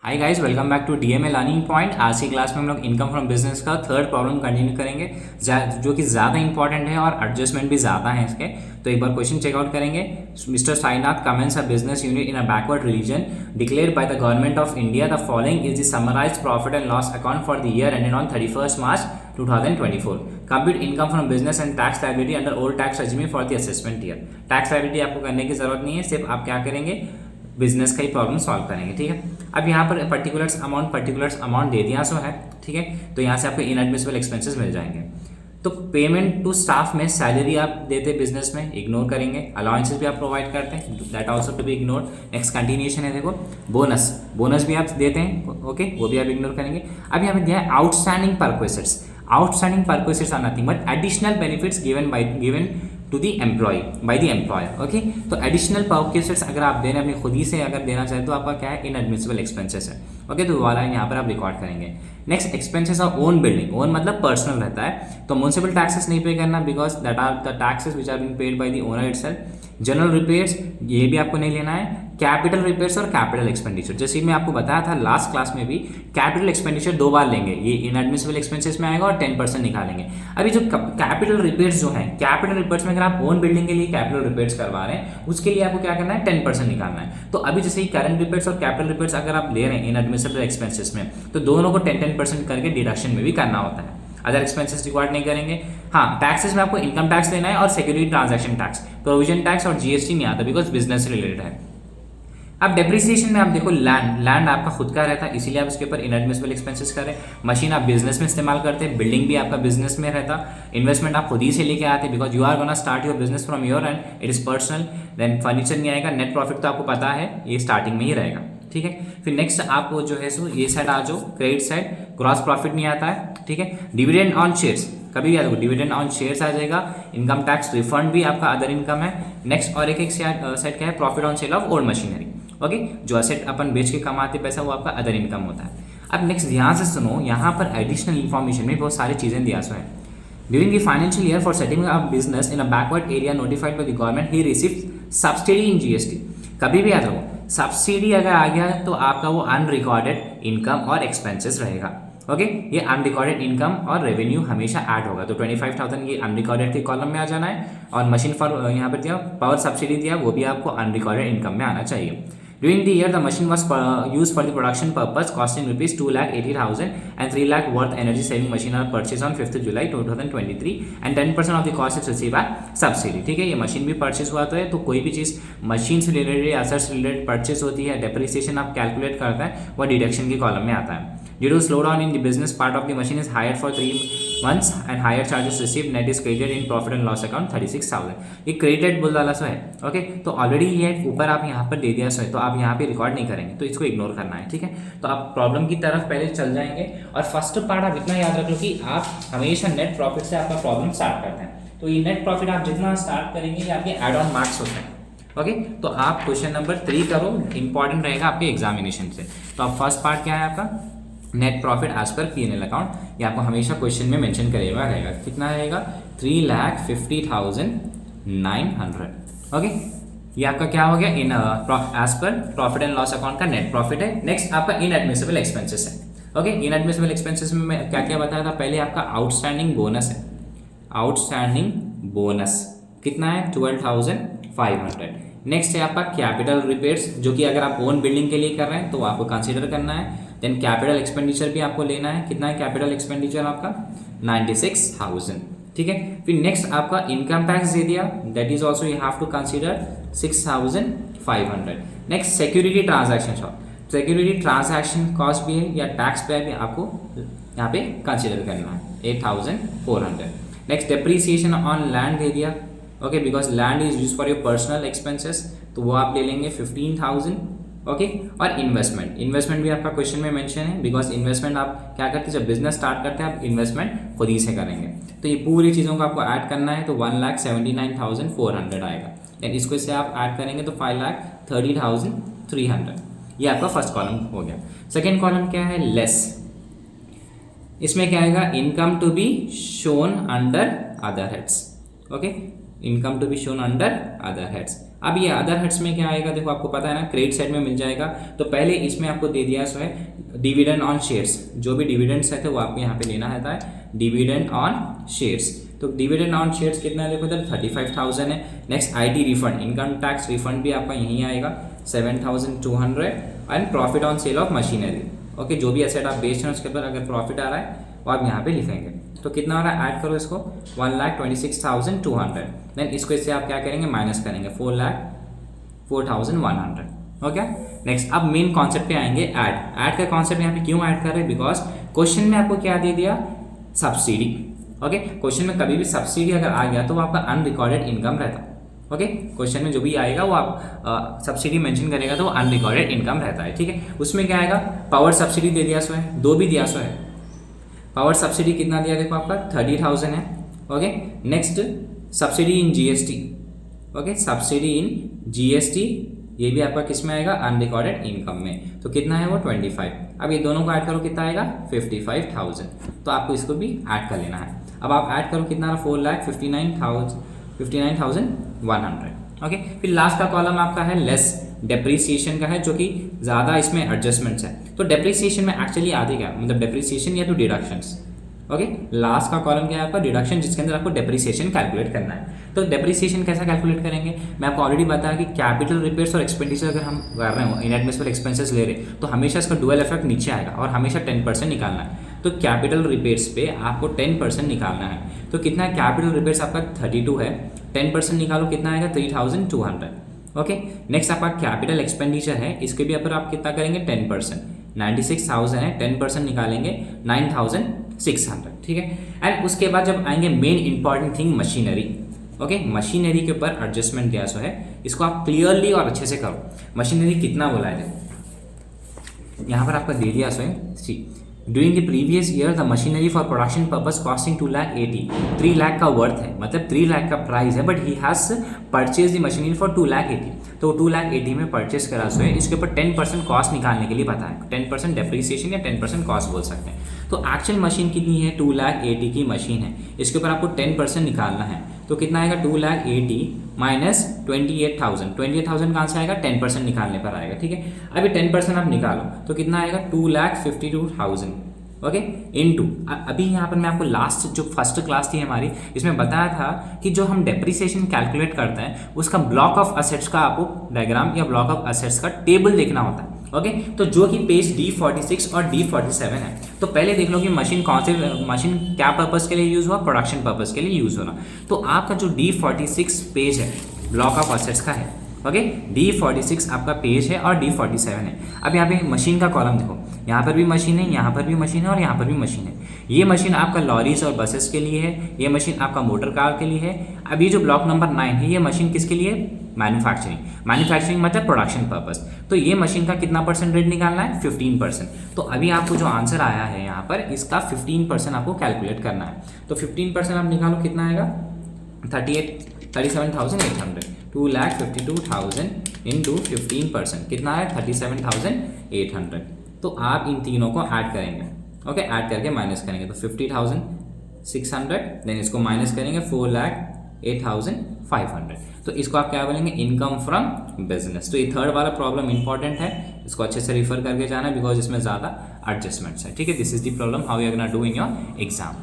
Hi guys, welcome back to DMA learning point. आज की class में हम लोग इनकम फ्रॉम बिजनेस का थर्ड प्रॉब्लम कंटिन्यू करेंगे, जो कि ज़्यादा इंपॉर्टेंट है और एडजस्टमेंट भी ज़्यादा है इसके। तो एक बार क्वेश्चन चेकआउट करेंगे। Mister Sainath comments a business unit in a backward region declared by the government of India. The following is the summarised profit and loss account for the year ended on 31st March 2024। Compute income from business and tax liability under old tax regime for the assessment year. Tax liability आपको करने की जरूरत नहीं है, सिर्फ आप क्या करेंगे, बिजनेस का ही प्रॉब्लम सॉल्व करेंगे। ठीक है, अब यहाँ पर पर्टिकुलर्स अमाउंट दे दिया सो है। ठीक है, तो यहाँ से आपको इनएडमिसिबल एक्सपेंसेस मिल जाएंगे। तो पेमेंट टू स्टाफ में सैलरी आप देते बिजनेस में, इग्नोर करेंगे। अलाउंसेस भी आप प्रोवाइड करते हैं, that also to be ignore. Next continuation है, देखो बोनस भी आप देते हैं, ओके, वो भी आप इग्नोर करेंगे। अब यहाँ पे दिया है outstanding perquisites. Outstanding perquisites are nothing but additional benefits given to the employ by the employer. Okay, तो एडिशनल परक्विजिट्स अगर आप देना अपनी खुद ही से अगर देना चाहें तो आपका क्या है, इनएडमिसिबल एक्सपेंसेस है। ओके, तो वाला यहाँ पर आप रिकॉर्ड करेंगे। Next, expenses of own building. Own मतलब पर्सनल रहता है, तो म्युनिसिपल टैक्सेस नहीं पे करना, because that are the taxes which are being paid by the owner itself. General repairs ये भी आपको नहीं लेना है। कैपिटल रिपेयर्स और कैपिटल एक्सपेंडिचर, जैसे मैं आपको बताया था लास्ट क्लास में भी, कैपिटल एक्सपेंडिचर दो बार लेंगे, ये इनएडमिसिबल एक्सपेंसेस में आएगा और 10% निकालेंगे। अभी जो कैपिटल रिपेयर्स जो है, कैपिटल रिपेयर्स में अगर आप ओन बिल्डिंग के लिए कैपिटल रिपेयर्स करवा रहे हैं, उसके लिए आपको क्या करना है, 10% निकालना है। तो अभी जैसे करंट रिपेयर्स और कैपिटल रिपेयर्स अगर आप ले रहे हैं इनएडमिसिबल एक्सपेंसेस में, तो दोनों को 10% करके डिडक्शन में भी करना होता है। अदर एक्सपेंसेस रिक्वायर्ड नहीं करेंगे। हाँ, टैक्सेस में आपको इनकम टैक्स देना है और security transaction tax, provision tax और जीएसटी नहीं आता, बिकॉज बिजनेस रिलेटेड है। अब डेप्रिसिएशन में आप देखो, लैंड आपका खुद का रहता है, इसीलिए आप उसके ऊपर इनएडमिसिबल एक्सपेंसेस करें। मशीन आप बिजनेस में इस्तेमाल करते हैं, बिल्डिंग भी आपका बिजनेस में रहता। इन्वेस्टमेंट आप खुद ही से लेके आते हैं, because you are gonna start your business from your end, it is personal. Then furniture नहीं आएगा। नेट प्रॉफिट तो आपको पता है, ये स्टार्टिंग में ही रहेगा। ठीक है, फिर नेक्स्ट आप जो है सो ये साइड आ जाओ, क्रेडिट साइड, ग्रॉस प्रॉफिट नहीं आता है। ठीक है, डिविडेंड ऑन शेयर्स कभी भी याद रखो, डिविडेंड ऑन शेयर्स आ जाएगा। इनकम टैक्स रिफंड भी आपका अदर इनकम है। नेक्स्ट और एक साइड क्या है, profit on sale of old machinery. Okay, जो असेट अपन बेच के कमाते पैसा, वो आपका अदर इनकम होता है। अब नेक्स्ट ध्यान से सुनो, यहाँ पर एडिशनल इन्फॉर्मेशन में बहुत सारी चीज़ें दिया सो है। During the financial year for setting up business in a backward area notified by the government, he received subsidy in GST. कभी भी याद रखो, सब्सिडी अगर आ गया तो आपका वो अनरिकॉर्डेड इनकम और एक्सपेंसेस रहेगा। ओके, ये अनरिकॉर्डेड इनकम और रेवेन्यू हमेशा ऐड होगा। तो 25,000 ये अनरिकॉर्डेड के कॉलम में आ जाना है, और मशीन फॉर यहाँ पर दिया पावर सब्सिडी दिया, वो भी आपको अनरिकॉर्डेड इनकम में आना चाहिए। During the year, the machine was used for the production purpose, costing rupees 2,80,000 and 3 lakh worth energy saving machine are purchased on 5th July 2023 and 10% of the cost is received by subsidy। ठीक है, ये machine भी purchase हुआ तो है, तो कोई भी चीज़ मशीन से रिलेटेड या असर से रिलेटेड परचेज होती है, डेप्रिसिएशन आप कैलकुलेट करता है, वह डिडक्शन के कॉलम में आता है। Due to slowdown in the business, part of the machine is hired for 3 months and higher charges received, net is credited in profit and loss account 36,000। ये क्रेडिटेड बोल डाला सो है। ओके, तो ऑलरेडी ये ऊपर आप यहाँ पर दे दिया सो है, तो आप यहाँ पे रिकॉर्ड नहीं करेंगे, तो इसको इग्नोर करना है। ठीक है, तो आप प्रॉब्लम की तरफ पहले चल जाएंगे, और फर्स्ट पार्ट आप इतना याद रख लो कि आप हमेशा नेट प्रॉफिट से आपका प्रॉब्लम स्टार्ट करते हैं। तो ये नेट प्रॉफिट आप जितना स्टार्ट करेंगे, ये आपके एड ऑन मार्क्स होते हैं। ओके, तो आप क्वेश्चन नंबर 3 करो, इंपॉर्टेंट रहेगा आपके एग्जामिनेशन से। तो आप फर्स्ट पार्ट क्या है आपका, net profit as per P&L account, ये आपको हमेशा क्वेश्चन में मेंशन करेगा रहेगा। कितना रहेगा, 3,50,900। ओके, ये आपका क्या हो गया, in as per profit and loss account का नेट प्रॉफिट है। नेक्स्ट आपका इनएडमिसिबल एक्सपेंसेस है। ओके, इनएडमिसिबल एक्सपेंसेस में मैं क्या क्या बताया था पहले, आपका आउटस्टैंडिंग बोनस है। आउटस्टैंडिंग बोनस कितना है, 12,500। नेक्स्ट है आपका कैपिटल रिपेयर्स, जो कि अगर आप ओन बिल्डिंग के लिए कर रहे हैं तो आपको कंसीडर करना है। देन कैपिटल एक्सपेंडिचर भी आपको लेना है, कितना है कैपिटल एक्सपेंडिचर आपका, 96,000। ठीक है, फिर नेक्स्ट आपका इनकम टैक्स दे दिया, that is also you have to consider 6,500। Next security transaction shop, security transaction cost भी है या टैक्स पे भी आपको यहाँ पे कंसीडर करना है, 8,400। नेक्स्ट डेप्रीसिएशन ऑन लैंड दे दिया, okay, because land is use for your personal expenses, तो वो आप ले लेंगे 15,000। ओके, और इन्वेस्टमेंट भी आपका क्वेश्चन में मेंशन है, बिकॉज इन्वेस्टमेंट आप क्या करते हैं, जब बिजनेस स्टार्ट करते हैं आप इन्वेस्टमेंट खुद ही से करेंगे। तो ये पूरी चीज़ों को आपको ऐड करना है, तो 1,79,400 आएगा। देन इसको इससे आप ऐड करेंगे तो 5,30,300। ये आपका फर्स्ट कॉलम हो गया। सेकेंड कॉलम क्या है, लेस। इसमें क्या आएगा, income to be shown under other heads. Okay, income to be shown under other heads. अब ये अदर हेड्स में क्या आएगा, देखो आपको पता है ना, क्रेडिट साइड में मिल जाएगा। तो पहले इसमें आपको दे दिया सो है डिविडेंड ऑन शेयर्स, जो भी डिविडेंड्स है तो वो आपको यहाँ पे लेना रहता है, डिविडेंड ऑन शेयर्स। तो डिविडेंड ऑन शेयर्स कितना है, देखो इधर 35,000 है। Next IT refund, income tax refund भी आपका यहीं आएगा 7,200 and profit on sale of machinery. Okay, जो भी एसेट आप बेच रहे हैं उसके ऊपर अगर प्रॉफिट आ रहा है वो आप यहाँ पे लिखेंगे। तो कितना हो रहा है, ऐड करो इसको 1,26,200, देन इसको इससे आप क्या करेंगे, माइनस करेंगे 4,04,100। ओके, नेक्स्ट अब मेन कॉन्सेप्ट पे आएंगे, ऐड का कॉन्सेप्ट यहाँ पे क्यों ऐड कर रहे हैं, बिकॉज क्वेश्चन में आपको क्या दे दिया, सब्सिडी। ओके, क्वेश्चन में कभी भी सब्सिडी अगर आ गया तो वो आपका अनरिकॉर्डेड इनकम रहता है। ओके, क्वेश्चन में जो भी आएगा वो आप सब्सिडी मेंशन करेगा तो वो अनरिकॉर्डेड इनकम रहता है। ठीक है, उसमें क्या आएगा, पावर सब्सिडी दे दिया सो है, दो भी दिया सो है। पावर सब्सिडी कितना दिया, देखो आपका 30,000 है। Okay, next subsidy in GST. Okay, subsidy in GST ये भी आपका किस में आएगा, अनरिकॉर्डेड इनकम में। तो कितना है वो 25। अब ये दोनों को ऐड करो कितना आएगा 55,000। तो आपको इसको भी ऐड कर लेना है। अब आप ऐड करो कितना, 4,59,100। ओके, फिर लास्ट का कॉलम आपका है लेस डेप्रीसिएशन का है, जो कि ज़्यादा इसमें एडजस्टमेंट्स है। तो डेप्रीसिएशन में एक्चुअली आती क्या, मतलब डेप्रीसिएशन या तो डिडक्शंस। ओके, लास्ट का कॉलम क्या है आपका, डिडक्शन, जिसके अंदर आपको डेप्रीसिएशन कैलकुलेट करना है। तो डेप्रीसिएशन कैसा कैलकुलेट करेंगे, मैं आपको ऑलरेडी बताया कि कैपिटल रिपेयर्स और एक्सपेंडिचर अगर हम कर रहे हो, इनएडमिसिबल एक्सपेंसेस ले रहे तो हमेशा इसका डुअल इफेक्ट नीचे आएगा और हमेशा 10% निकालना है। तो कैपिटल रिपेयर्स पे आपको 10% निकालना है। तो कितना है, कैपिटल रिपेयर्स आपका 32 है, 10% निकालो कितना आएगा 3,200। ओके, नेक्स्ट आपका कैपिटल एक्सपेंडिचर है, इसके भी ऊपर आप कितना करेंगे 10%, 96,000 है, 10% निकालेंगे 9,600। ठीक है, एंड उसके बाद जब आएंगे main important thing machinery. Okay, machinery के ऊपर एडजस्टमेंट दिया सो है, इसको आप क्लियरली और अच्छे से करो। मशीनरी कितना बोला है, यहाँ पर आपका दे दिया सो है, see during the previous year the machinery for production purpose costing 2,80,000, 3 lakh का वर्थ है, मतलब 3 लाख का प्राइस है, but he has purchase the machinery for 2,80,000। तो 2,80,000 में परचेज करा सो है, इसके ऊपर 10% कॉस्ट निकालने के लिए बताया, 10% डेप्रीसिएशन या 10% कॉस्ट बोल सकते हैं। तो एक्चुअल मशीन कितनी है, 2,80,000 की मशीन है, इसके ऊपर आपको 10% निकालना है। तो कितना आएगा 2,80,000 माइनस 28,000, 28,000 कहाँ से आएगा, 10% निकालने पर आएगा। ठीक है, अभी 10% आप निकालो तो कितना आएगा 2,52,000। ओके, इनटू अभी यहाँ पर मैं आपको लास्ट जो फर्स्ट क्लास थी हमारी, इसमें बताया था कि जो हम डेप्रीसिएशन कैलकुलेट करते हैं उसका ब्लॉक ऑफ असेट्स का आपको डायग्राम या ब्लॉक ऑफ असेट्स का टेबल देखना होता है। ओके, तो जो कि पेज D46 और D47 है। तो पहले देख लो कि मशीन कौन से, मशीन क्या पर्पस के लिए यूज़ हुआ, प्रोडक्शन पर्पस के लिए यूज़ हो रहा। तो आपका जो D46 पेज है ब्लॉक ऑफ असेट्स का है। ओके, D46 आपका पेज है और D47 है। अब यहाँ पे मशीन का कॉलम देखो, यहाँ पर भी मशीन है, यहाँ पर भी मशीन है और यहाँ पर भी मशीन है। ये मशीन आपका लॉरीज और बसेस के लिए है, ये मशीन आपका मोटर कार के लिए है। अब ये जो ब्लॉक नंबर 9 है, ये मशीन किसके लिए, मैन्युफैक्चरिंग, मैन्युफैक्चरिंग मतलब प्रोडक्शन पर्पस। तो ये मशीन का कितना परसेंट रेट निकालना है, 15%। तो अभी आपको जो आंसर आया है यहाँ पर, इसका 15% आपको कैलकुलेट करना है। तो 15% आप निकालो कितना आएगा 37,800, 2,52,000 इंटू 15% कितना है 37,800। तो आप इन तीनों को ऐड करेंगे। ओके, ऐड करके माइनस करेंगे तो 50,600, देन इसको माइनस करेंगे 4,08,500। तो इसको आप क्या बोलेंगे, इनकम फ्रॉम बिजनेस। तो ये थर्ड वाला प्रॉब्लम इंपॉर्टेंट है, इसको अच्छे से रिफर करके जाना बिकॉज इसमें ज़्यादा एडजस्टमेंट्स है। ठीक है, this is the problem how you are gonna do in your exam.